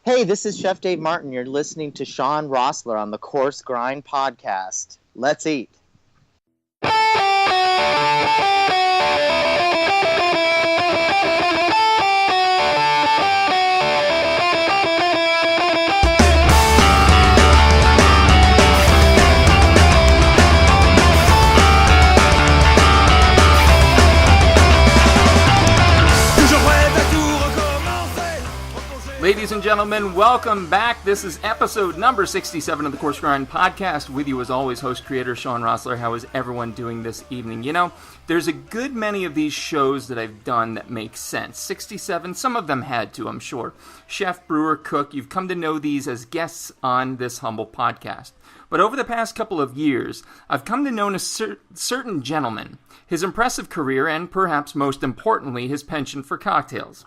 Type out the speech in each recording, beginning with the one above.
Hey, this is Chef Dave Martin. You're listening to Shawn Rosler on the Coarse Grind Podcast. Let's eat. Ladies and gentlemen, welcome back. This is episode number 67 of the Coarse Grind Podcast. With you as always, host creator Shawn Rosler. How is everyone doing this evening? You know, there's a good many of these shows that I've done that make sense. 67, some of them had to, I'm sure. Chef, brewer, cook, you've come to know these as guests on this humble podcast. But over the past couple of years, I've come to know a certain gentleman, his impressive career, and perhaps most importantly, his penchant for cocktails.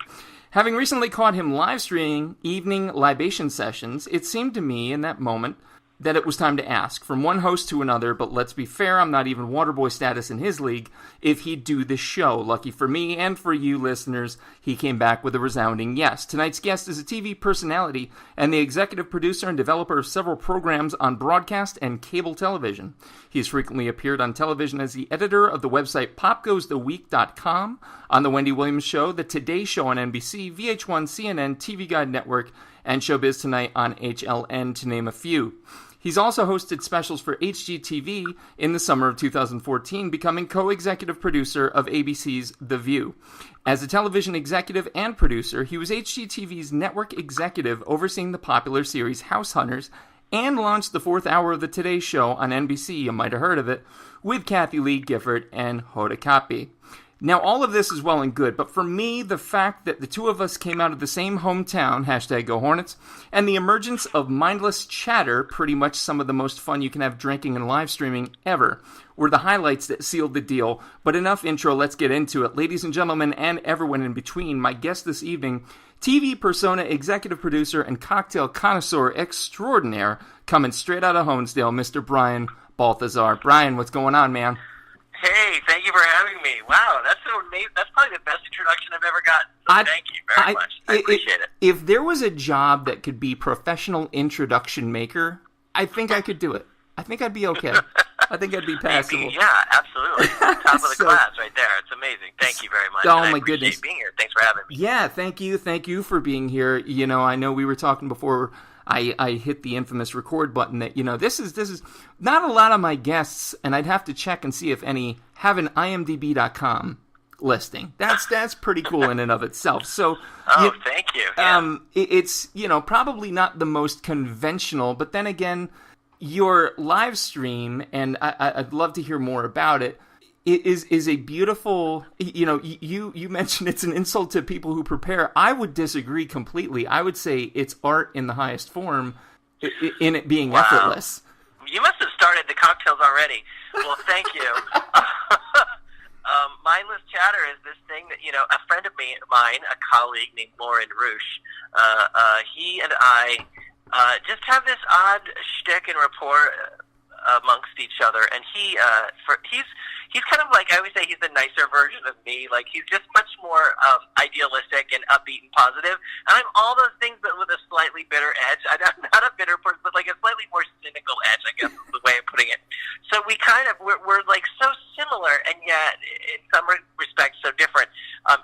Having recently caught him live streaming evening libation sessions, it seemed to me in that moment that it was time to ask, from one host to another, but let's be fair, I'm not even Waterboy status in his league, if he'd do the show. Lucky for me and for you listeners, he came back with a resounding yes. Tonight's guest is a TV personality and the executive producer and developer of several programs on broadcast and cable television. He has frequently appeared on television as the editor of the website popgoestheweek.com, on The Wendy Williams Show, The Today Show on NBC, VH1, CNN, TV Guide Network, and Showbiz Tonight on HLN, to name a few. He's also hosted specials for HGTV in the summer of 2014, becoming co-executive producer of ABC's The View. As a television executive and producer, he was HGTV's network executive overseeing the popular series House Hunters, and launched the fourth hour of The Today Show on NBC, you might have heard of it, with Kathy Lee Gifford and Hoda. Now, all of this is well and good, but for me, the fact that the two of us came out of the same hometown, #GoHornets, and the emergence of mindless chatter, pretty much some of the most fun you can have drinking and live streaming ever, were the highlights that sealed the deal. But enough intro, let's get into it. Ladies and gentlemen, and everyone in between, my guest this evening, TV persona, executive producer, and cocktail connoisseur extraordinaire, coming straight out of Honesdale, Mr. Brian Balthazar. Brian, what's going on, man? Hey, thank you for having me. Wow, that's so amazing. That's probably the best introduction I've ever gotten. So thank you very much. I appreciate it. If there was a job that could be professional introduction maker, I think I could do it. I think I'd be okay. I think I'd be passable. Yeah, absolutely. Top of the class right there. It's amazing. Thank you very much. Oh, and my I appreciate goodness. being here. Thanks for having me. Yeah, thank you. Thank you for being here. You know, I know we were talking before I hit the infamous record button that, you know, this is not a lot of my guests, and I'd have to check and see if any have an IMDb.com listing. That's pretty cool in and of itself. So, thank you. Yeah. It's, you know, probably not the most conventional, but then again, your live stream, and I'd love to hear more about it, is a beautiful, you know, you mentioned it's an insult to people who prepare. I would disagree completely. I would say it's art in the highest form, in it being effortless. You must have started the cocktails already. Well, thank you. Mindless chatter is this thing that, you know, a friend of mine, a colleague named Lauren Roosh, he and I just have this odd shtick and rapport amongst each other, and he's kind of like, I always say he's the nicer version of me. Like, he's just much more idealistic and upbeat and positive, and I'm all those things but with a slightly bitter edge. I'm not a bitter person, but like a slightly more cynical edge, I guess is the way of putting it. So we're like so similar, and yet in some respects so different.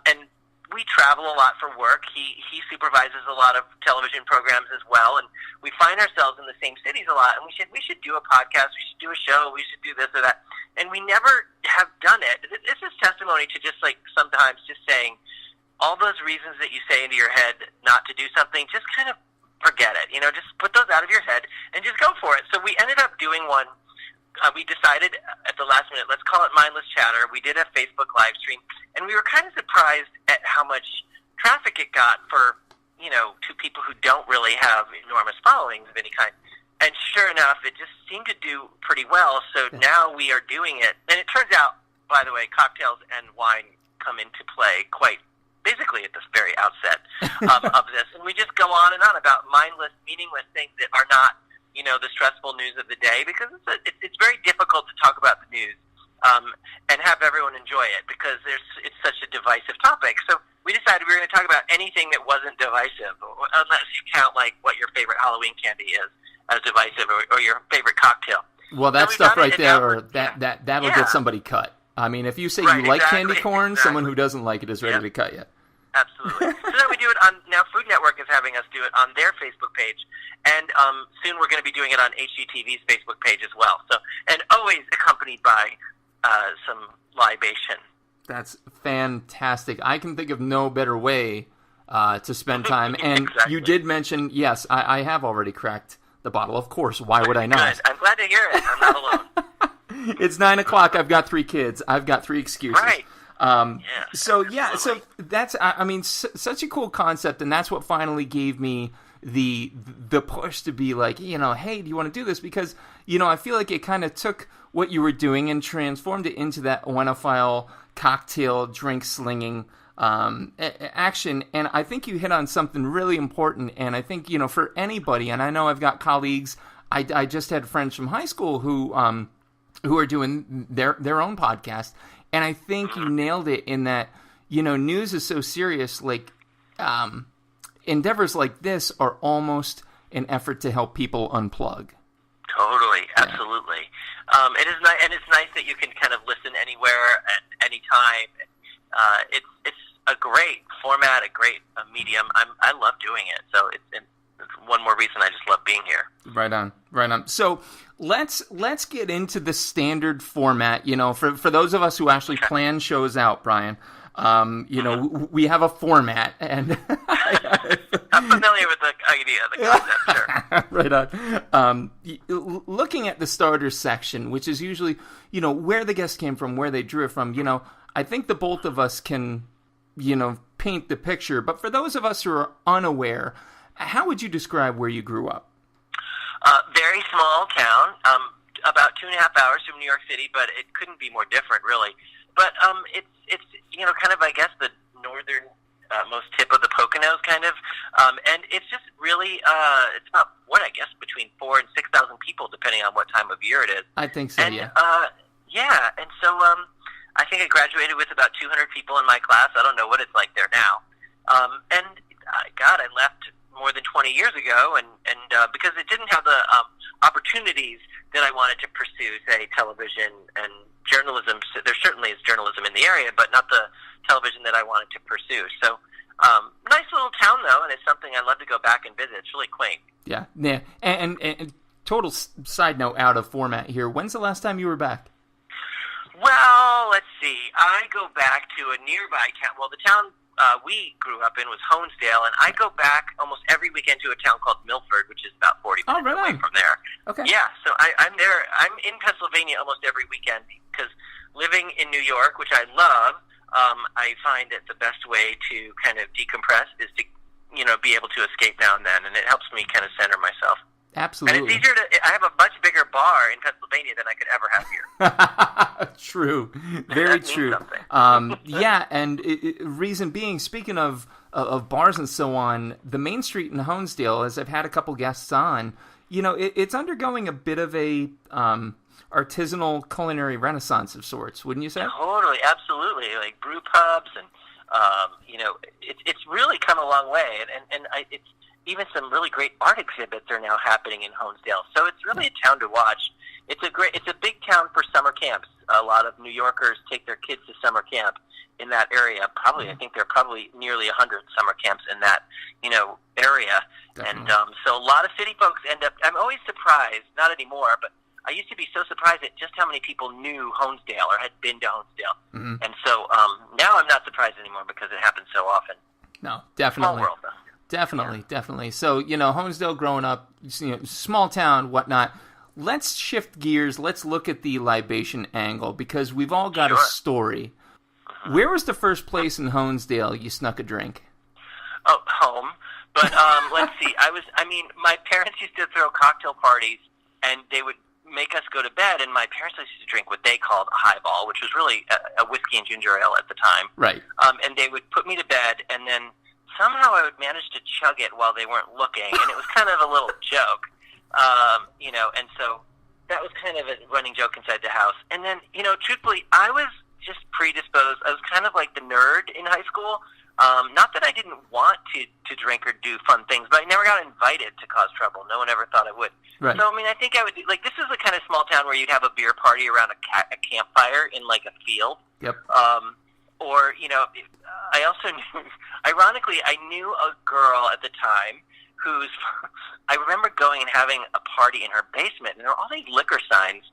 And we travel a lot for work. He supervises a lot of television programs as well, and we find ourselves in the same cities a lot. And we should do a podcast. We should do a show. We should do this or that. And we never have done it. This is testimony to just like sometimes just saying all those reasons that you say into your head not to do something. Just kind of forget it. You know, just put those out of your head and just go for it. So we ended up doing one. We decided at the last minute, let's call it Mindless Chatter. We did a Facebook live stream, and we were kind of surprised at how much traffic it got for, you know, to people who don't really have enormous followings of any kind. And sure enough, it just seemed to do pretty well. So now we are doing it. And it turns out, by the way, cocktails and wine come into play quite basically at the very outset of this. And we just go on and on about mindless, meaningless things that are not, you know, the stressful news of the day, because it's very difficult to talk about the news and have everyone enjoy it, because it's such a divisive topic. So we decided we were going to talk about anything that wasn't divisive, unless you count like what your favorite Halloween candy is as divisive, or your favorite cocktail. Well, that stuff right there, that'll yeah. get somebody cut. I mean, if you say right, you like exactly, candy corn, exactly. someone who doesn't like it is ready to cut you. Absolutely. So then we do it on, now Food Network is having us do it on their Facebook page, and soon we're going to be doing it on HGTV's Facebook page as well. So, and always accompanied by some libation. That's fantastic. I can think of no better way to spend time. And exactly. You did mention, yes, I have already cracked the bottle. Of course, why would I not? Good. I'm glad to hear it. I'm not alone. It's 9 o'clock. I've got 3 kids. I've got 3 excuses. Right. So that's, I mean, such a cool concept, and that's what finally gave me the push to be like, hey, do you want to do this? Because, I feel like it kind of took what you were doing and transformed it into that oenophile cocktail drink slinging action. And I think you hit on something really important. And I think, for anybody, and I know I've got colleagues, I just had friends from high school who are doing their own podcast. And I think you nailed it in that, news is so serious. Like, endeavors like this are almost an effort to help people unplug. Totally, absolutely. It is nice, and it's nice that you can kind of listen anywhere at any time. It's a great format, a great medium. I love doing it. So it's one more reason I just love being here. Right on. So let's get into the standard format. For those of us who actually plan shows out, Brian, we have a format, and I'm familiar with the idea, the concept, sure. Right on. Looking at the starter section, which is usually, where the guest came from, where they drew it from, I think the both of us can, paint the picture. But for those of us who are unaware, how would you describe where you grew up? Very small town, about 2.5 hours from New York City, but it couldn't be more different, really. But it's kind of, I guess, the northern most tip of the Poconos, kind of, and it's just really it's about between 4,000 and 6,000 people, depending on what time of year it is. I think so. And, and so I think I graduated with about 200 people in my class. I don't know what it's like there now, and I left more than 20 years ago, and because it didn't have the opportunities that I wanted to pursue, say, television and journalism. So there certainly is journalism in the area, but not the television that I wanted to pursue. So, nice little town, though, and it's something I'd love to go back and visit. It's really quaint. Yeah. And total side note out of format here, when's the last time you were back? Well, let's see. I go back to a nearby town. Well, the town we grew up in was Honesdale, and I go back almost every weekend to a town called Milford, which is about 40 minutes away from there. Okay. Yeah, so I'm there. I'm in Pennsylvania almost every weekend because living in New York, which I love, I find that the best way to kind of decompress is to, be able to escape now and then, and it helps me kind of center myself. Absolutely. And it's easier I have a much bigger bar in Pennsylvania than I could ever have here. True. Very true. Yeah, and reason being, speaking of bars and so on, the Main Street in Honesdale, as I've had a couple guests on, it's undergoing a bit of a artisanal culinary renaissance of sorts, wouldn't you say? Totally, absolutely. Like brew pubs and, it's really come a long way. And it's even some really great art exhibits are now happening in Honesdale. So it's really a town to watch. It's a big town for summer camps. A lot of New Yorkers take their kids to summer camp in that area. I think there are probably nearly 100 summer camps in that, area. Definitely. And so a lot of city folks end up, I'm always surprised, not anymore, but I used to be so surprised at just how many people knew Honesdale or had been to Honesdale. Mm-hmm. And so now I'm not surprised anymore because it happens so often. No, definitely. Small world, though. Definitely. So, Honesdale growing up, small town, whatnot. Let's shift gears. Let's look at the libation angle because we've all got a story. Uh-huh. Where was the first place in Honesdale you snuck a drink? Oh, home. But let's see. My parents used to throw cocktail parties, and they would make us go to bed, and my parents used to drink what they called a highball, which was really a whiskey and ginger ale at the time. Right. And they would put me to bed, and then somehow I would manage to chug it while they weren't looking, and it was kind of a little joke, and so that was kind of a running joke inside the house. And then, truthfully, I was just predisposed. I was kind of like the nerd in high school. Not that I didn't want to drink or do fun things, but I never got invited to cause trouble. No one ever thought I would. Right. So, I mean, I think I would, like, this is the kind of small town where you'd have a beer party around a campfire in, like, a field. Yep. Or, you know, I also knew, ironically, I knew a girl at the time I remember going and having a party in her basement, and there were all these liquor signs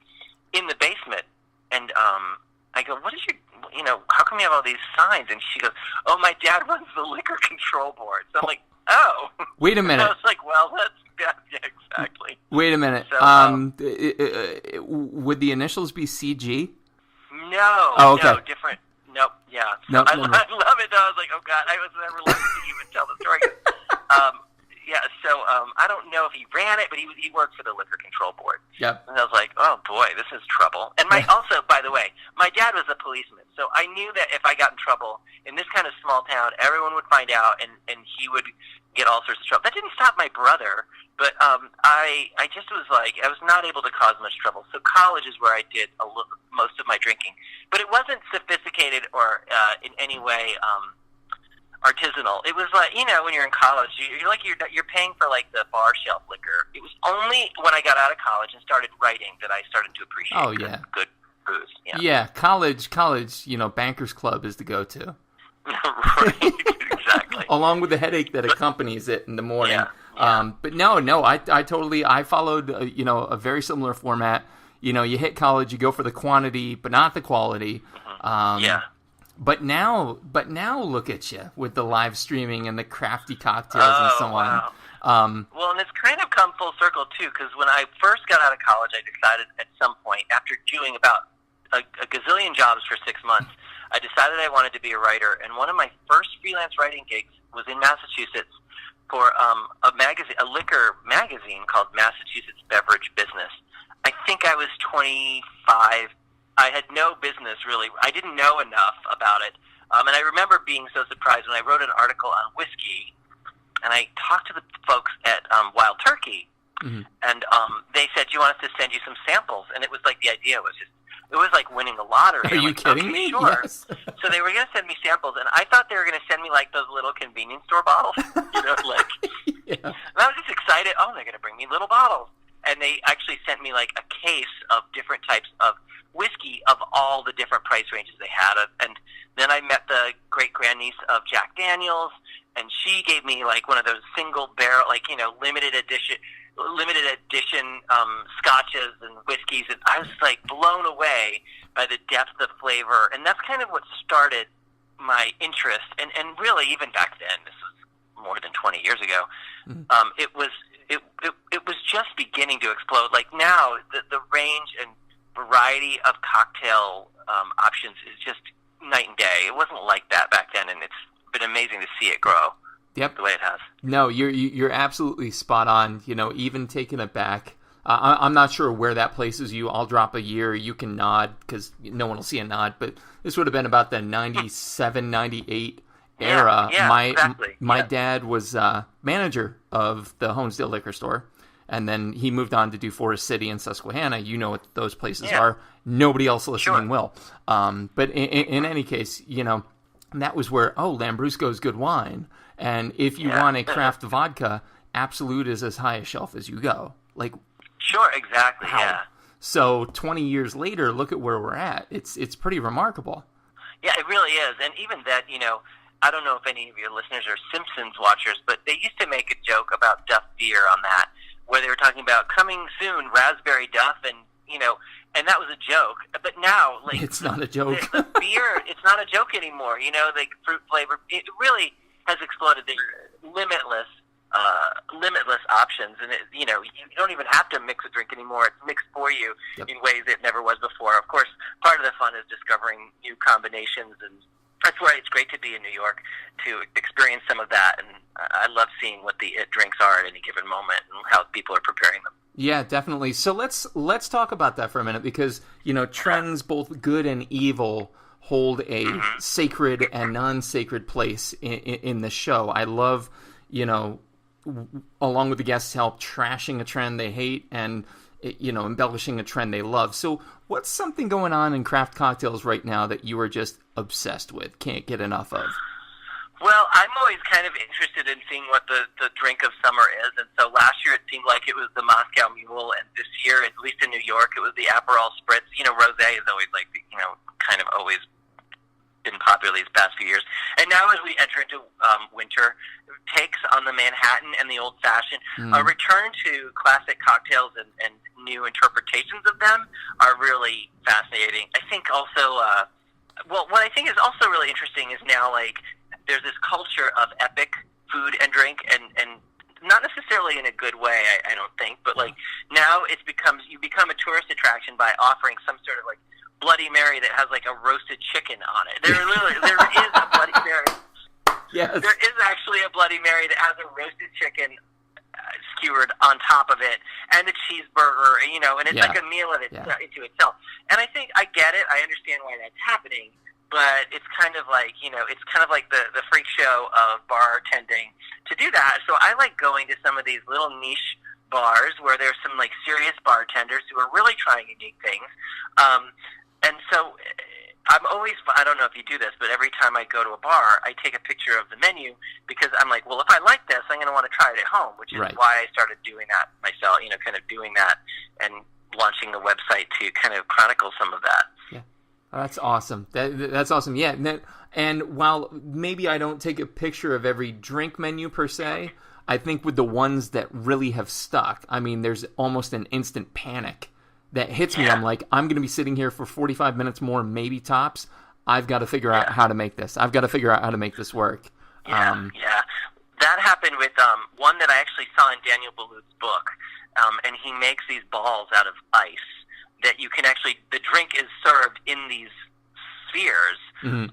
in the basement. And I go, what is you know, how come you have all these signs? And she goes, oh, my dad runs the liquor control board. So I'm like, oh. Wait a minute. And I was like, well, yeah, exactly. Wait a minute. So, would the initials be CG? No. Oh, okay. No, different. Nope. Yeah. No, I love it, though. I was like, oh, God, I was never allowed to even tell the story. Yeah, so I don't know if he ran it, but he worked for the liquor control board. Yep. And I was like, oh, boy, this is trouble. And also, by the way, my dad was a policeman, so I knew that if I got in trouble in this kind of small town, everyone would find out, and he would get all sorts of trouble. That didn't stop my brother, but I just was like, I was not able to cause much trouble. So college is where I did most of my drinking. But it wasn't sophisticated or in any way artisanal. It was like, you know, when you're in college, you're paying for like the bar shelf liquor. It was only when I got out of college and started writing that I started to appreciate good booze. Yeah, college, you know, Bankers Club is the go-to. Right, exactly. Along with the headache that accompanies it in the morning. Yeah. But no, I followed, you know, a very similar format. You know, you hit college, you go for the quantity, but not the quality. Yeah. But now look at you with the live streaming and the crafty cocktails and so wow. on. Well, and it's kind of come full circle, too, because when I first got out of college, I decided at some point, after doing about a gazillion jobs for 6 months, I decided I wanted to be a writer. And one of my first freelance writing gigs was in Massachusetts for a liquor magazine called Massachusetts Beverage Business. I think I was 25. I had no business, really. I didn't know enough about it. And I remember being so surprised when I wrote an article on whiskey, and I talked to the folks at Wild Turkey, and they said, do you want us to send you some samples? And it was like the idea was just, it was like winning the lottery. Are you kidding me? Sure. Yes. So they were going to send me samples, and I thought they were going to send me like those little convenience store bottles, you know, like. Yeah. And I was just excited. Oh, they're going to bring me little bottles. And they actually sent me like a case of different types of whiskey of all the different price ranges they had. And then I met the great-grandniece of Jack Daniels, and she gave me like one of those single barrel, like, you know, limited edition scotches and whiskeys. And I was like blown away by the depth of flavor. And that's kind of what started my interest. And really, even back then, this was more than 20 years ago, it was just beginning to explode. Like now, the range and variety of cocktail options is just night and day. It wasn't like that back then, and it's been amazing to see it grow. Yep. The way it has. No, you're absolutely spot on. You know, even taking it back, I'm not sure where that places you. I'll drop a year. You can nod because no one will see a nod. But this would have been about the 97, 98 era. Yeah, exactly. My dad was manager of the Honesdale liquor store. And then he moved on to do Forest City and Susquehanna. You know what those places are. Nobody else listening will. But in any case, you know, that was where, Lambrusco's good wine. And if you want a craft vodka, Absolute is as high a shelf as you go. Like, sure, exactly, wow. Yeah. So 20 years later, look at where we're at. It's pretty remarkable. Yeah, it really is. And even that, you know, I don't know if any of your listeners are Simpsons watchers, but they used to make a joke about Duff beer on that, where they were talking about coming soon, raspberry Duff, and, you know, and that was a joke. But now, like, it's not a joke. The beer, it's not a joke anymore. You know, the fruit flavor, it really has exploded. There's limitless options, and you know, you don't even have to mix a drink anymore. It's mixed for you in ways it never was before. Of course, part of the fun is discovering new combinations, and that's why it's great to be in New York to experience some of that. And I love seeing what the drinks are at any given moment and how people are preparing them. Yeah, definitely. So let's talk about that for a minute, because, you know, trends, both good and evil, hold a sacred and non-sacred place in the show. I love, you know, along with the guests' help, trashing a trend they hate and, you know, embellishing a trend they love. So what's something going on in craft cocktails right now that you are just obsessed with, can't get enough of? Well, I'm always kind of interested in seeing what the drink of summer is, and so last year it seemed like it was the Moscow Mule, and this year, at least in New York, it was the Aperol Spritz. You know, rosé is always like, kind of always been popular these past few years. And now as we enter into winter, takes on the Manhattan and the Old Fashioned, a return to classic cocktails and new interpretations of them are really fascinating. I think also, what I think is also really interesting is now, like, there's this culture of epic food and drink, and not necessarily in a good way, I don't think, but like now you become a tourist attraction by offering some sort of like Bloody Mary that has like a roasted chicken on it. There is a Bloody Mary. Yes. There is actually a Bloody Mary that has a roasted chicken skewered on top of it, and a cheeseburger, and it's like a meal into itself. And I think I get it. I understand why that's happening. But it's kind of like, the freak show of bartending to do that. So I like going to some of these little niche bars where there's some like serious bartenders who are really trying unique things. And so I'm always, I don't know if you do this, but every time I go to a bar, I take a picture of the menu because I'm like, well, if I like this, I'm going to want to try it at home, which is why I started doing that myself, kind of doing that and launching the website to kind of chronicle some of that. Yeah. Oh, that's awesome. That's awesome. Yeah. And while maybe I don't take a picture of every drink menu per se, I think with the ones that really have stuck, I mean, there's almost an instant panic that hits me. I'm like, I'm going to be sitting here for 45 minutes more, maybe tops. I've got to figure out how to make this. I've got to figure out how to make this work. Yeah. That happened with one that I actually saw in Daniel Boulud's book, and he makes these balls out of ice that you can actually, the drink is served in these spheres, and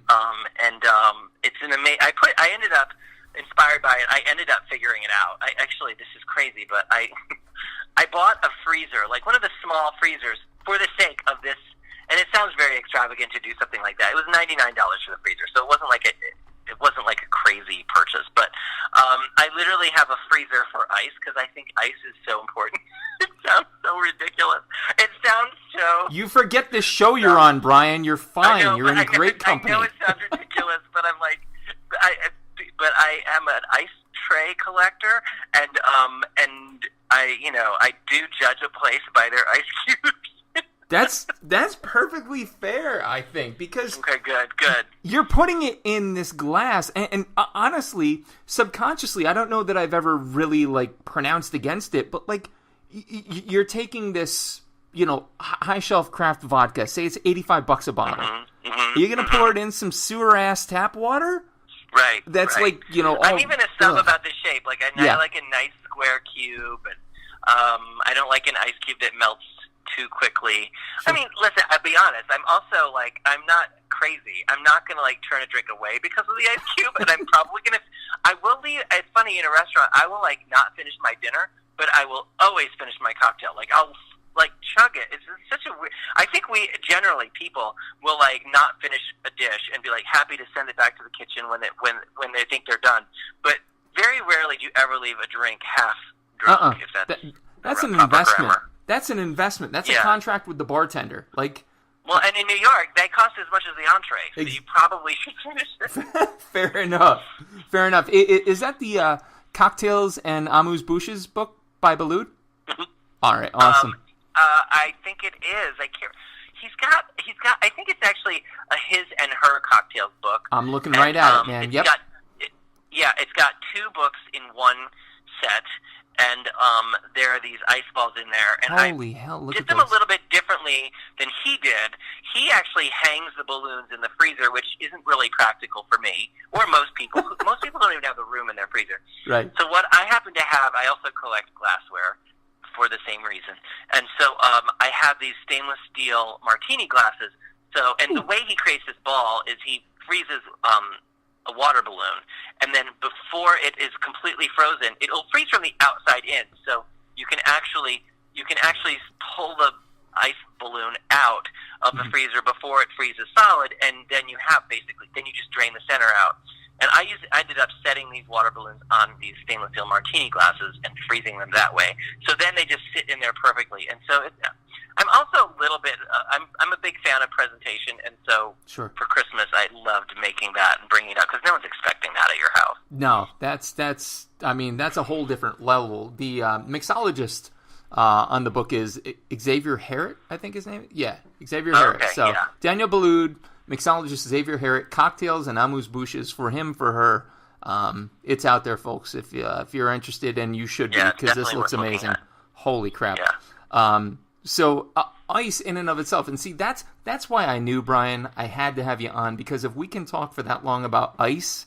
it's an amazing. I ended up inspired by it. I ended up figuring it out. This is crazy, but I bought a freezer, like one of the small freezers, for the sake of this. And it sounds very extravagant to do something like that. It was $99 for the freezer, so it wasn't like a crazy purchase. But I literally have a freezer for ice because I think ice is so important. It sounds so ridiculous. It sounds so... You forget this show you're on, Brian. You're fine. You're in great company. I know it sounds ridiculous, but I'm like... I am an ice tray collector, and I do judge a place by their ice cubes. That's perfectly fair, I think, because... Okay, good. You're putting it in this glass, and honestly, subconsciously, I don't know that I've ever really, like, pronounced against it, but, like, you're taking this, high-shelf craft vodka, say it's $85 a bottle. You're going to pour it in some sewer-ass tap water? Right. That's right. like, I'm even a sub about the shape. Like, I like a nice square cube, and I don't like an ice cube that melts too quickly. I mean, listen, I'll be honest. I'm also, like, I'm not crazy. I'm not going to, like, turn a drink away because of the ice cube, and I'm probably going to... I will leave... It's funny, in a restaurant, I will, like, not finish my dinner, but I will always finish my cocktail. Like, I'll, like, chug it. It's such a weird... I think people will, like, not finish a dish and be, like, happy to send it back to the kitchen when they think they're done. But very rarely do you ever leave a drink half drunk, if that's an investment. Grammar. That's an investment. That's a contract with the bartender. Like, well, and in New York, they cost as much as the entree, so you probably should finish it. Fair enough. Is that the Cocktails and Amuse-Bouches book by Boulud? All right, awesome. I think it is. He's got. I think it's actually a his and her cocktails book. I'm looking right at it, man. Yep. It's got two books in one set. And there are these ice balls in there. And Holy hell, look did at them those. a little bit differently than he did. He actually hangs the balloons in the freezer, which isn't really practical for me or most people. Most people don't even have the room in their freezer. Right. So what I happen to have, I also collect glassware for the same reason. And so I have these stainless steel martini glasses. So, and the way he creates this ball is he freezes a water balloon, and then before it is completely frozen, it'll freeze from the outside in. So you can actually pull the ice balloon out of the freezer before it freezes solid, and then you just drain the center out. And I ended up setting these water balloons on these stainless steel martini glasses and freezing them that way. So then they just sit in there perfectly. And so I'm also a little bit. I'm a big fan of presentation, and so Sure. for Christmas, I loved making that and bringing it up because no one's expecting that at your house. No, that's. I mean, that's a whole different level. The mixologist on the book is Xavier Herrett, I think his name. Yeah, Xavier Herrett. Okay, So yeah. Daniel Boulud, mixologist Xavier Herrett, cocktails and amuse-bouches for him, for her. It's out there, folks. If you're interested, and you should be, because this looks amazing. Holy crap! Yeah. So ice in and of itself, and see, that's why I knew, Brian, I had to have you on, because if we can talk for that long about ice,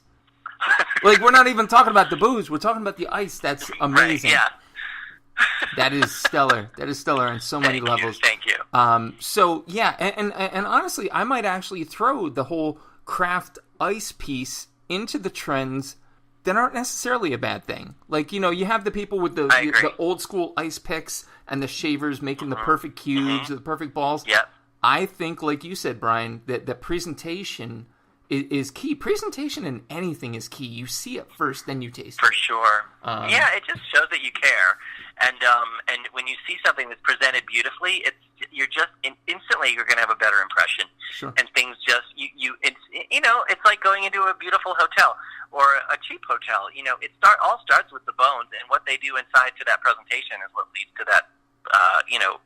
like, we're not even talking about the booze, we're talking about the ice. That's amazing. Right, yeah. That is stellar. That is stellar on so many levels. Thank you. So yeah, and honestly, I might actually throw the whole craft ice piece into the trends that aren't necessarily a bad thing. Like, you know, you have the people with the old school ice picks and the shavers making the perfect cubes, the perfect balls. Yep. I think, like you said, Brian, that presentation is key. Presentation in anything is key. You see it first, then you taste it. For sure. Yeah, it just shows that you care. And when you see something that's presented beautifully, instantly you're going to have a better impression. Sure. And things just it's like going into a beautiful hotel or a cheap hotel. You know, all starts with the bones, and what they do inside to that presentation is what leads to that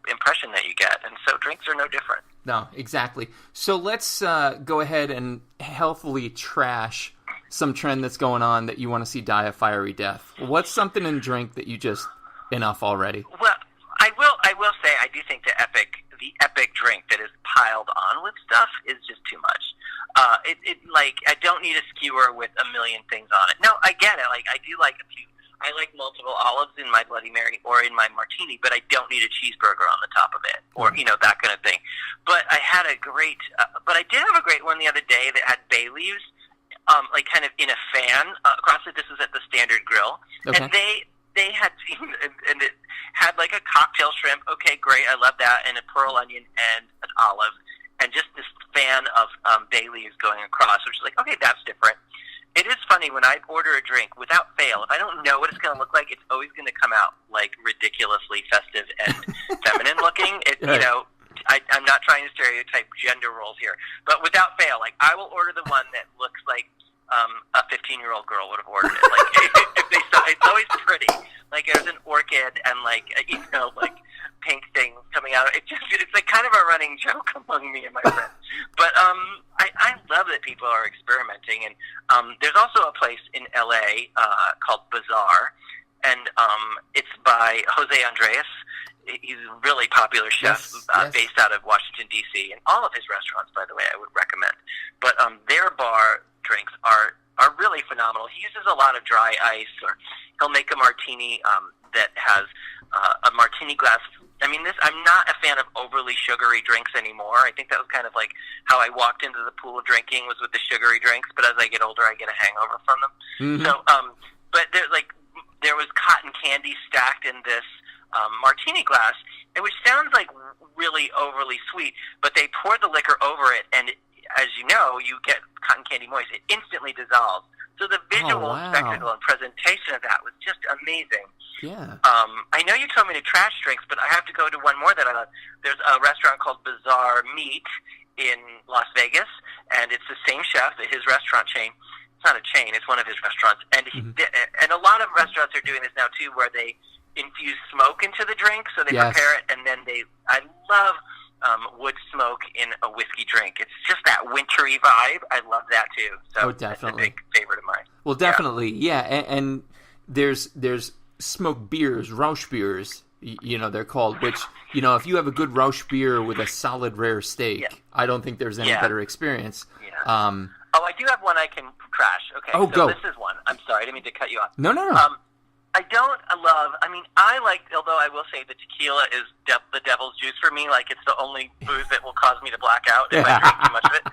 impression that you get. And so drinks are no different. No, exactly. So let's go ahead and healthily trash some trend that's going on that you want to see die a fiery death. What's something in drink that you just enough already? Well, I will say I do think the epic drink that is piled on with stuff is just too much. I don't need a skewer with a million things on it. No, I get it. Like, I do like I like multiple olives in my Bloody Mary or in my martini, but I don't need a cheeseburger on the top of it, or that kind of thing. But I had a great, but I did have a great one the other day that had bay leaves, like kind of in a fan across it. This was at the Standard Grill, and they had and it had like a cocktail shrimp. Okay, great, I love that, and a pearl onion and an olive, and just this fan of bay leaves going across, which is like, okay, that's different. It is funny when I order a drink, without fail, if I don't know what it's going to look like, it's always going to come out like ridiculously festive and feminine looking. I'm not trying to stereotype gender roles here, but without fail, like, I will order the one that looks like a 15-year-old girl would have ordered it. Like, if they saw, it's always pretty. Like, there's an orchid and like pink things coming out. It's like kind of a running joke among me and my friends. But I love that people are experimenting, and there's also a place in LA called Bazaar, and it's by Jose Andres. He's a really popular chef based out of Washington, D.C., and all of his restaurants, by the way, I would recommend. But their bar drinks are really phenomenal. He uses a lot of dry ice, or he'll make a martini that has a martini glass. I mean, I'm not a fan of overly sugary drinks anymore. I think that was kind of like how I walked into the pool of drinking, was with the sugary drinks, but as I get older, I get a hangover from them. Mm-hmm. So, but there was cotton candy stacked in this martini glass, which sounds like really overly sweet, but they pour the liquor over it, and as you know, you get cotton candy moist. It instantly dissolves. So the visual spectacle and presentation of that was just amazing. Yeah. I know you told me to trash drinks, but I have to go to one more that I love. There's a restaurant called Bazaar Meat in Las Vegas, and it's the same chef, his restaurant chain. It's not a chain, it's one of his restaurants. And and a lot of restaurants are doing this now, too, where they infuse smoke into the drink, so they prepare it, and then I love wood smoke in a whiskey drink. It's just that wintry vibe. I love that, too. So definitely. It's a big favorite of mine. Well, definitely, yeah. And there's smoked beers, Rausch beers, they're called, which, if you have a good Rausch beer with a solid rare steak, I don't think there's any better experience. Yeah. I do have one I can trash. Okay, go. This is one. I'm sorry, I didn't mean to cut you off. No. I don't love, I like, although I will say the tequila is the devil's juice for me. Like, it's the only booze that will cause me to black out if I drink too much of it.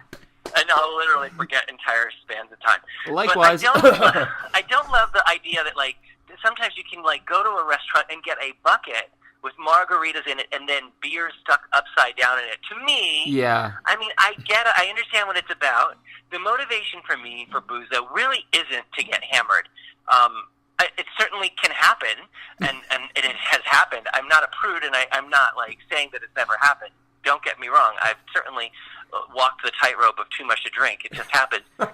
And I'll literally forget entire spans of time. Likewise. But I don't love the idea that, like, sometimes you can, like, go to a restaurant and get a bucket with margaritas in it and then beer stuck upside down in it. To me, I get it. I understand what it's about. The motivation for me for booze, though, really isn't to get hammered. it certainly can happen, and it has happened. I'm not a prude, and I'm not like saying that it's never happened. Don't get me wrong. I've certainly walked the tightrope of too much to drink. It just happens. But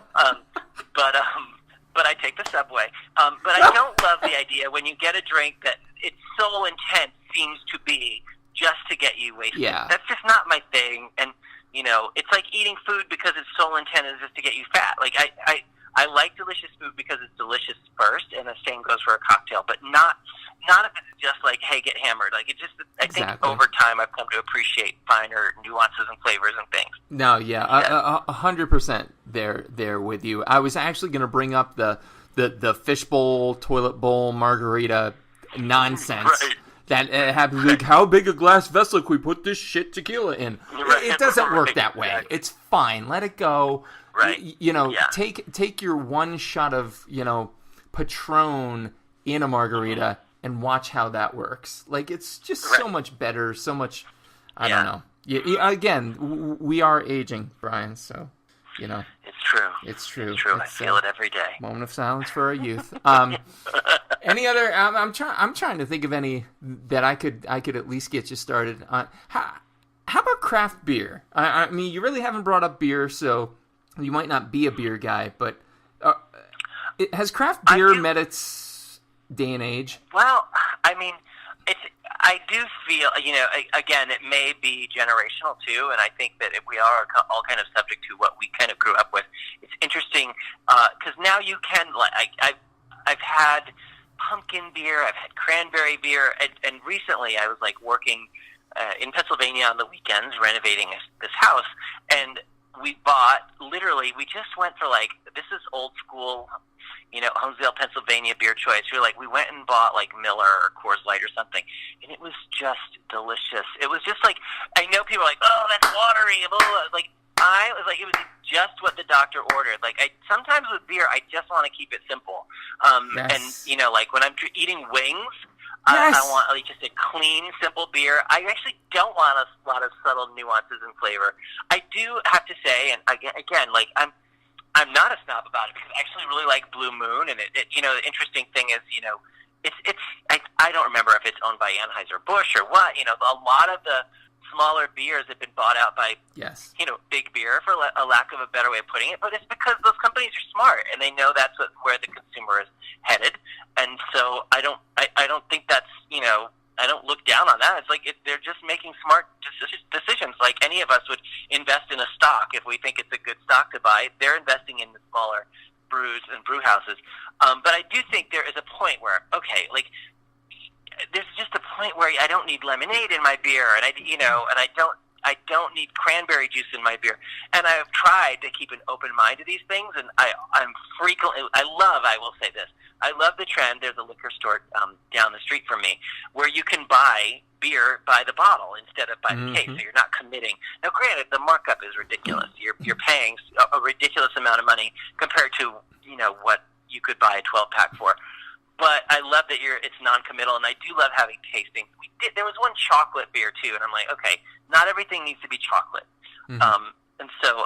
I take the subway. But I don't love the idea when you get a drink that its sole intent seems to be just to get you wasted. Yeah. That's just not my thing. And, it's like eating food because its sole intent is just to get you fat. Like, I like delicious food because it's delicious first, and the same goes for a cocktail, but not if it's just like, hey, get hammered. Like, it just, I think over time I've come to appreciate finer nuances and flavors and things. No, yeah, 100% there with you. I was actually going to bring up the fishbowl, toilet bowl, margarita nonsense. Right. That happens like, how big a glass vessel can we put this shit tequila in? Right. It doesn't work that way. It's fine. Let it go. Right. Take your one shot of, Patron in a margarita and watch how that works. Like, it's just so much better, so much, I don't know. Again, we are aging, Brian, so, It's true. It's true. It's true. I feel it every day. Moment of silence for our youth. Any other? I'm trying to think of any that I could at least get you started on. How about craft beer? I mean, you really haven't brought up beer, so you might not be a beer guy. But has craft beer met its day and age? Well, I mean, I do feel, again, it may be generational too, and I think that if we are all kind of subject to what we kind of grew up with. It's interesting because now you can, I've had pumpkin beer, I've had cranberry beer, and recently I was like working in Pennsylvania on the weekends renovating this house, and we just went for this is old school, Honesdale, Pennsylvania beer choice. We went and bought Miller or Coors Light or something, and it was just delicious. It was just I know people are like, oh, that's watery. I was like, it was just what the doctor ordered. Sometimes with beer, I just want to keep it simple. Yes. And when I'm eating wings, yes. I want just a clean, simple beer. I actually don't want a lot of subtle nuances and flavor. I do have to say, and again, I'm not a snob about it because I actually really like Blue Moon, and the interesting thing is, I don't remember if it's owned by Anheuser-Busch or what. A lot of the smaller beers have been bought out by, big beer, for a lack of a better way of putting it. But it's because those companies are smart and they know that's where the consumer is headed. And so I don't think that's, I don't look down on that. It's they're just making smart decisions. Like any of us would invest in a stock if we think it's a good stock to buy. They're investing in the smaller brews and brew houses. But I do think there is a point where, there's just a point where I don't need lemonade in my beer, and I don't need cranberry juice in my beer. And I have tried to keep an open mind to these things, and I'm frequently, I will say this, I love the trend. There's a liquor store down the street from me where you can buy beer by the bottle instead of by the case, so you're not committing. Now, granted, the markup is ridiculous. You're paying a ridiculous amount of money compared to what you could buy a 12-pack for. But I love that it's non-committal, and I do love having tastings. There was one chocolate beer, too, and I'm like, okay, not everything needs to be chocolate. And so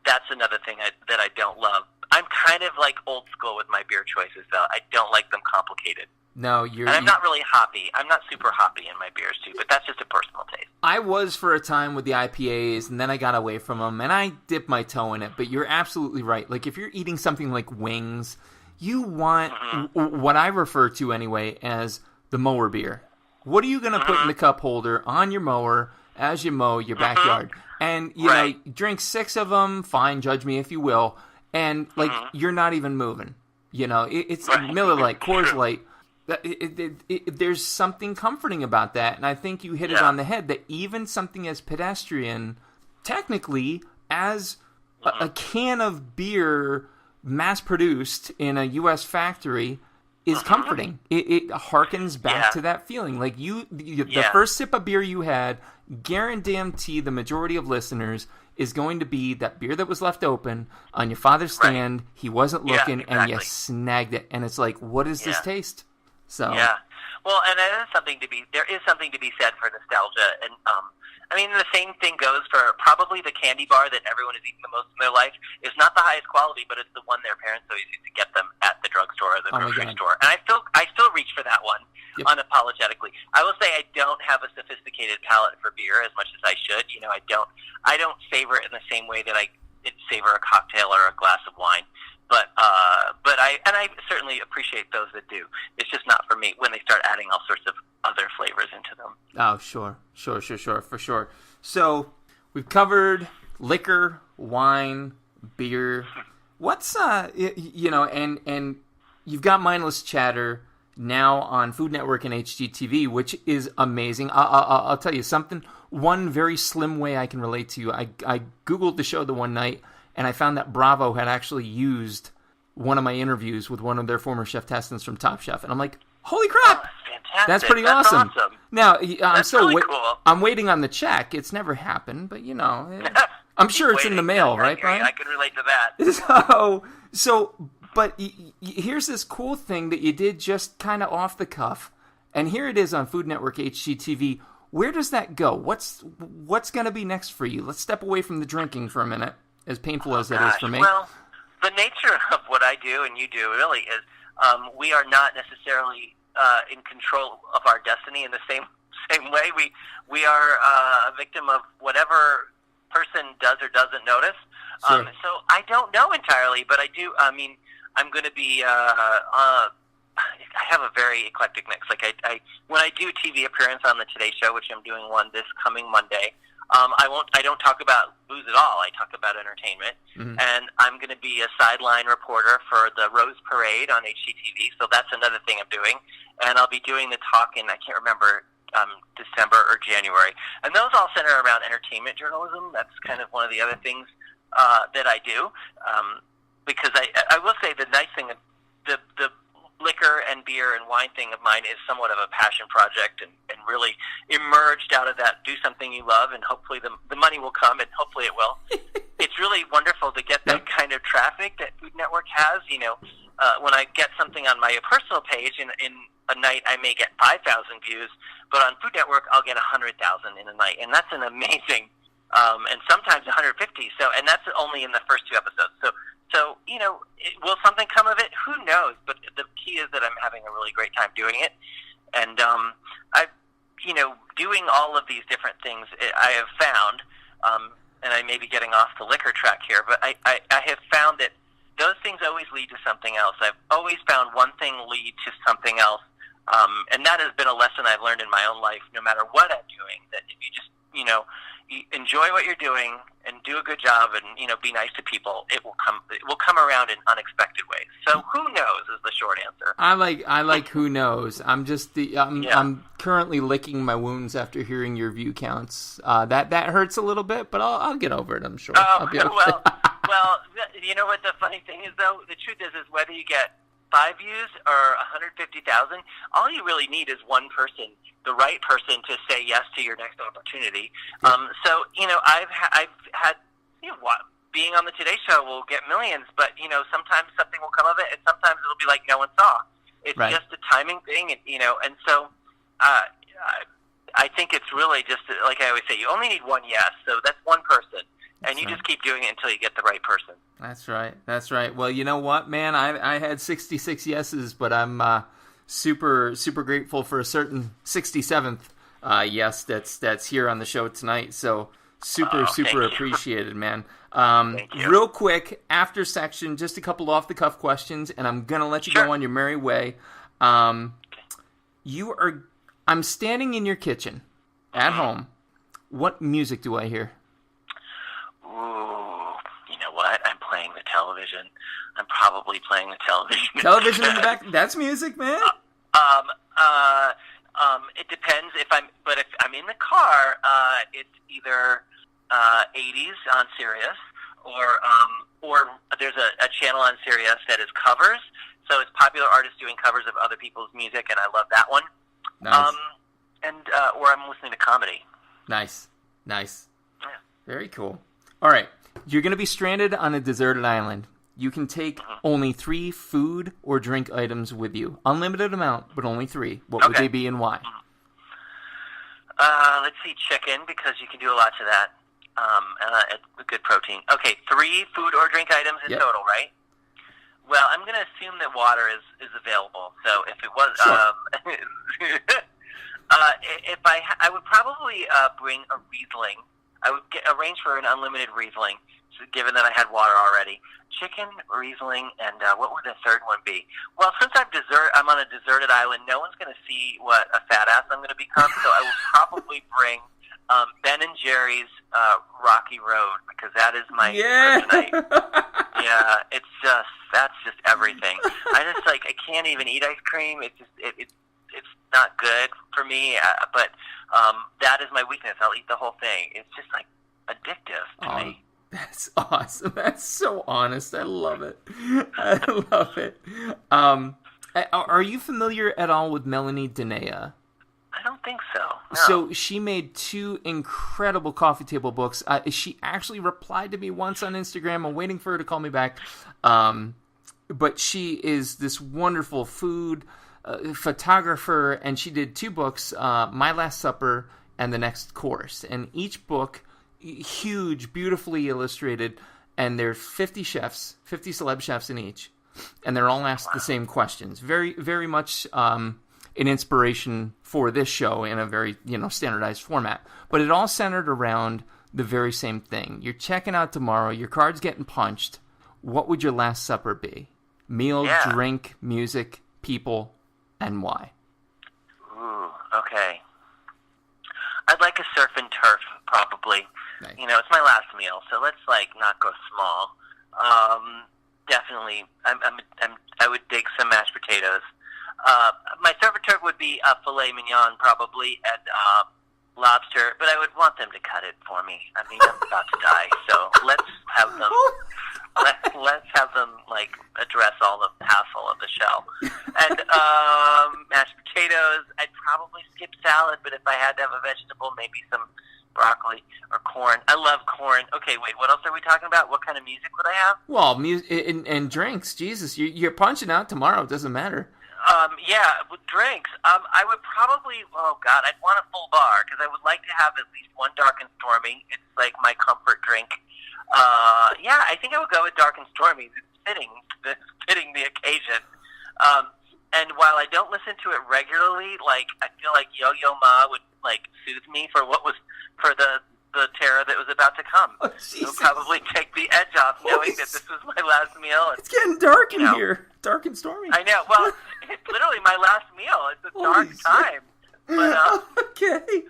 that's another thing that I don't love. I'm kind of old school with my beer choices, though. I don't like them complicated. No, and I'm not really hoppy. I'm not super hoppy in my beers, too, but that's just a personal taste. I was for a time with the IPAs, and then I got away from them, and I dipped my toe in it. But you're absolutely right. If you're eating something like wings, you want what I refer to anyway as the mower beer. What are you going to put in the cup holder on your mower as you mow your backyard? And, you drink 6 of them, fine, judge me if you will, and, you're not even moving. It's Miller Lite, Coors Light. There's something comforting about that, and I think you hit it on the head, that even something as pedestrian, technically, as a can of beer mass-produced in a U.S. factory is comforting. It harkens back to that feeling. The first sip of beer you had, guarantee the majority of listeners is going to be that beer that was left open on your father's stand. He wasn't looking, and you snagged it. And it's what does this taste? So Well, and there is something to be said for nostalgia, and I mean, the same thing goes for probably the candy bar that everyone has eaten the most in their life. It's not the highest quality, but it's the one their parents always used to get them at the drugstore or the grocery store. And I still reach for that one unapologetically. I will say I don't have a sophisticated palate for beer as much as I should. You know, I don't savor it in the same way that I savor a cocktail or a glass of wine. But I certainly appreciate those that do. It's just not for me when they start adding all sorts of other flavors into them. Oh, sure, for sure. So we've covered liquor, wine, beer. What's and you've got Mindless Chatter now on Food Network and HGTV, which is amazing. I'll tell you something. One very slim way I can relate to you. I Googled the show the one night, and I found that Bravo had actually used one of my interviews with one of their former chef testants from Top Chef. And I'm like, holy crap! Fantastic. That's pretty awesome. Now, I'm still really cool. I'm waiting on the check. It's never happened, but you know, I'm sure it's in the mail, right, Brian? I can relate to that. But here's this cool thing that you did just kind of off the cuff, and here it is on Food Network HGTV. Where does that go? What's going to be next for you? Let's step away from the drinking for a minute, as painful as that is for me. Well, the nature of what I do and you do really is we are not necessarily in control of our destiny in the same way. We are a victim of whatever person does or doesn't notice. Sure. So I don't know entirely, but I do. I mean, I'm going to be. I have a very eclectic mix. Like I when I do a TV appearance on the Today Show, which I'm doing one this coming Monday. I don't talk about booze at all. I talk about entertainment, and I'm going to be a sideline reporter for the Rose Parade on HGTV. So that's another thing I'm doing, and I'll be doing the talk in I can't remember December or January, and those all center around entertainment journalism. That's kind of one of the other things that I do, because I will say the nice thing, the liquor and beer and wine thing of mine is somewhat of a passion project and really emerged out of that. Do something you love, and hopefully the money will come, and hopefully it will. It's really wonderful to get that kind of traffic that Food Network has. You know, when I get something on my personal page, in a night I may get 5,000 views, but on Food Network I'll get 100,000 in a night, and that's an amazing, and sometimes 150. So, and that's only in the first 2 episodes. So you know, will something come of it? Who knows? But the key is that I'm having a really great time doing it, and doing all of these different things I have found, and I may be getting off the liquor track here, but I have found that those things always lead to something else. I've always found one thing lead to something else, and that has been a lesson I've learned in my own life. No matter what I'm doing, that if you just you enjoy what you're doing and do a good job and be nice to people, it will come around in unexpected ways. So who knows is the short answer. I like who knows. I'm currently licking my wounds after hearing your view counts. That hurts a little bit, but I'll get over it, I'm sure. I'll be okay. well, you know what the funny thing is though? The truth is whether you get 5 views or 150,000, all you really need is one person, the right person, to say yes to your next opportunity. So I've had being on the Today Show will get millions, but sometimes something will come of it, and sometimes it'll be like no one saw. It's just a timing thing, and so I think it's really just like I always say, you only need one yes, so that's one person. And you just keep doing it until you get the right person. That's right. Well, you know what, man? I had 66 yeses, but I'm super, super grateful for a certain 67th yes that's here on the show tonight. So super appreciated, man. Thank you. Real quick, after section, just a couple off-the-cuff questions, and I'm going to let you go on your merry way. I'm standing in your kitchen at home. What music do I hear? You know what? I'm playing the television. I'm probably playing the television. Television in the back? That's music, man. It depends if I'm in the car, it's either 80s on Sirius or there's a channel on Sirius that is covers. So it's popular artists doing covers of other people's music, and I love that one. Nice. Or I'm listening to comedy. Nice. Yeah. Very cool. All right. You're going to be stranded on a deserted island. You can take only 3 food or drink items with you. Unlimited amount, but only 3. What would they be and why? Let's see, chicken, because you can do a lot to that. It's a good protein. Okay, 3 food or drink items in total, right? Well, I'm going to assume that water is available. So if it was, I would probably bring a Riesling. I would arrange for an unlimited Riesling, given that I had water already. Chicken, Riesling, and what would the third one be? Well, since I'm on a deserted island, no one's going to see what a fat ass I'm going to become, so I will probably bring Ben & Jerry's Rocky Road, because that is my kryptonite. Yeah, that's just everything. I can't even eat ice cream. It's just, it's not good for me, but that is my weakness. I'll eat the whole thing. It's just like addictive to me. That's awesome. That's so honest. I love it. I love it. Are you familiar at all with Melanie Denea? I don't think so. No. So she made 2 incredible coffee table books. She actually replied to me once on Instagram. I'm waiting for her to call me back. But she is this wonderful food photographer, and she did 2 books, My Last Supper and The Next Course. And each book, huge, beautifully illustrated, and there's 50 chefs, 50 celeb chefs in each. And they're all asked the same questions. Very, very much an inspiration for this show in a very, standardized format. But it all centered around the very same thing. You're checking out tomorrow, your card's getting punched. What would your last supper be? Meal, drink, music, people, and why? Ooh, okay. I'd like a surf and turf, probably. Nice. It's my last meal, so let's not go small. Definitely, I would dig some mashed potatoes. My surf and turf would be filet mignon, probably, and lobster, but I would want them to cut it for me. I mean, I'm about to die, so let's have them. Let's have them address all the hassle of the shell. And mashed potatoes. I'd probably skip salad, but if I had to have a vegetable, maybe some broccoli or corn. I love corn. Okay, wait. What else are we talking about? What kind of music would I have? Well, music and drinks. Jesus, you're punching out tomorrow. It doesn't matter. With drinks, I would probably, I'd want a full bar, because I would like to have at least one Dark and Stormy. It's my comfort drink. I think I would go with Dark and Stormy. It's fitting the occasion. And while I don't listen to it regularly, I feel like Yo-Yo Ma would, soothe me for the terror that was about to come. Oh, it would probably take the edge off, knowing that this was my last meal. It's getting dark in here. Dark and stormy. I know. Well, it's literally my last meal. It's a dark time. But, okay.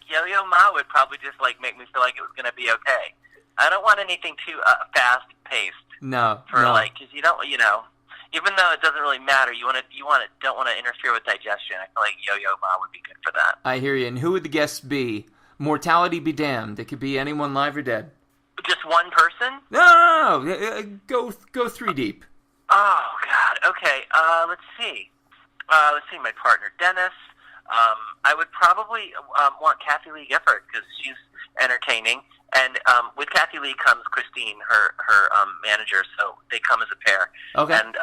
Yo-Yo Ma would probably just, make me feel like it was going to be okay. I don't want anything too fast-paced. No. Because you don't, even though it doesn't really matter, don't want to interfere with digestion. I feel like Yo-Yo Ma would be good for that. I hear you. And who would the guests be? Mortality be damned. It could be anyone live or dead. Just one person? No. Go 3 deep. Oh, God. Okay. Let's see. My partner, Dennis. I would probably want Kathy Lee Gifford, because she's entertaining. And with Kathy Lee comes Christine, her manager, so they come as a pair. Okay. And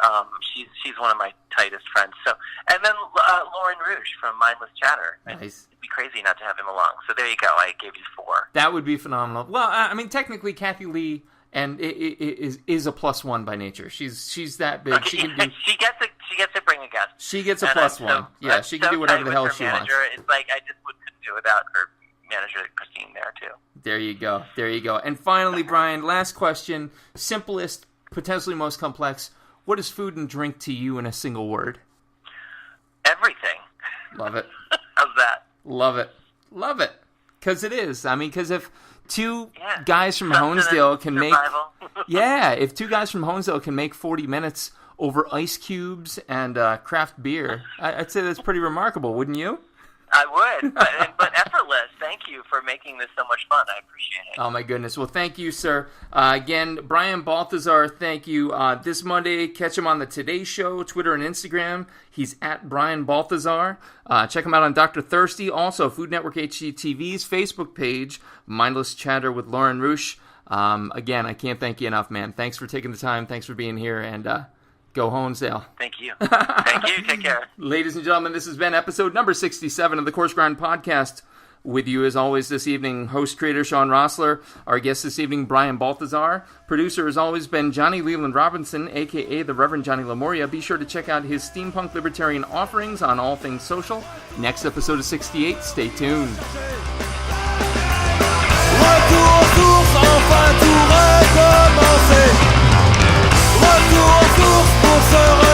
she's one of my tightest friends. So, and then Lauren Rouge from Mindless Chatter. Nice. It'd be crazy not to have him along. So there you go. I gave you 4. That would be phenomenal. Well, I mean, technically, Kathy Lee and is a +1 by nature. She's that big. Okay, she gets to bring a guest. She gets a +1. Yeah, she can do whatever the hell she wants. It's I just couldn't do without her manager, Christine, there too. There you go. And finally, Brian, last question. Simplest, potentially most complex. What is food and drink to you in a single word? Everything. Love it. How's that? Love it. Because it is. I mean, because if 2 guys from Honesdale can make... if 2 guys from Honesdale can make 40 minutes over ice cubes and craft beer, I'd say that's pretty remarkable, wouldn't you? I would, but effortless. Thank you for making this so much fun. I appreciate it. Oh, my goodness. Well, thank you, sir. Again, Brian Balthazar, thank you. This Monday, catch him on the Today Show, Twitter and Instagram. He's at Brian Balthazar. Check him out on Dr. Thirsty. Also, Food Network HGTV's Facebook page, Mindless Chatter with Lauren Rouge. Again, I can't thank you enough, man. Thanks for taking the time. Thanks for being here, and go Honesdale. Thank you. Thank you. Take care. Ladies and gentlemen, this has been episode number 67 of the Coarse Grind Podcast. With you, as always, this evening, host, creator Shawn Rosler. Our guest this evening, Brian Balthazar. Producer has always been Johnny Leland Robinson, a.k.a. the Reverend Johnny Lamoria. Be sure to check out his steampunk libertarian offerings on All Things Social. Next episode of 68. Stay tuned. Retour aux sources, enfin tout recommencer. Retour aux sources pour se